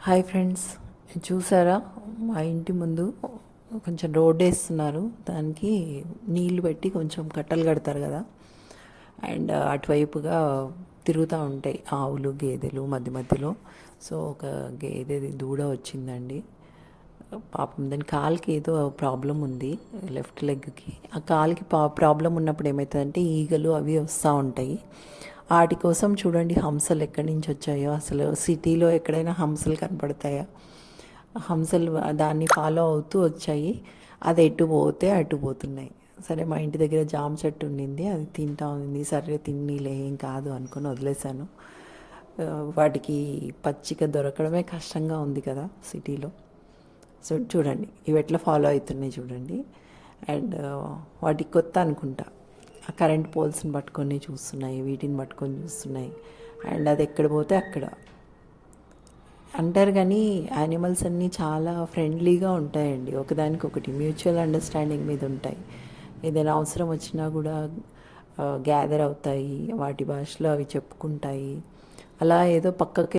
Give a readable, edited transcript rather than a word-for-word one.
Hi friends, చూసారా? మా ఇంటి ముందు కొంచెం రోడ్ వేస్తున్నారు. దానికి నీళ్లు పెట్టి కొంచెం కట్టలు కడతారు కదా, అండ్ అటువైపుగా తిరుగుతూ ఉంటాయి ఆవులు గేదెలు మధ్య మధ్యలో. సో ఒక గేదెది దూడ వచ్చిందండి. పాపం దాని కాలుకి ఏదో ప్రాబ్లం ఉంది, లెఫ్ట్ లెగ్కి. ఆ కాలుకి ప్రాబ్లం ఉన్నప్పుడు ఏమవుతుందంటే ఈగలు అవి వస్తూ ఉంటాయి. వాటి కోసం చూడండి హంసలు ఎక్కడి నుంచి వచ్చాయో. అసలు సిటీలో ఎక్కడైనా హంసలు కనపడతాయా? హంసలు దాన్ని ఫాలో అవుతూ వచ్చాయి. అది ఎటు పోతే అటు పోతున్నాయి. సరే, మా ఇంటి దగ్గర జామ చెట్టు ఉండింది, అది తింటా ఉంది. సరే తిన్నీలే, ఏం కాదు అనుకుని వదిలేశాను. వాటికి పచ్చిక దొరకడమే కష్టంగా ఉంది కదా సిటీలో. సో చూడండి ఇవి ఎట్లా ఫాలో అవుతున్నాయి చూడండి. అండ్ వాటికి కొత్త అనుకుంటా, ఆ కరెంట్ పోల్స్ని పట్టుకొని చూస్తున్నాయి, వీటిని పట్టుకొని చూస్తున్నాయి. అండ్ అది ఎక్కడ పోతే అక్కడ అంటారు. కానీ యానిమల్స్ అన్నీ చాలా ఫ్రెండ్లీగా ఉంటాయండి, ఒకదానికొకటి మ్యూచువల్ అండర్స్టాండింగ్ మీద ఉంటాయి. ఏదైనా అవసరం వచ్చినా కూడా గ్యాదర్ అవుతాయి, వాటి భాషలో అవి చెప్పుకుంటాయి. అలా ఏదో పక్కకి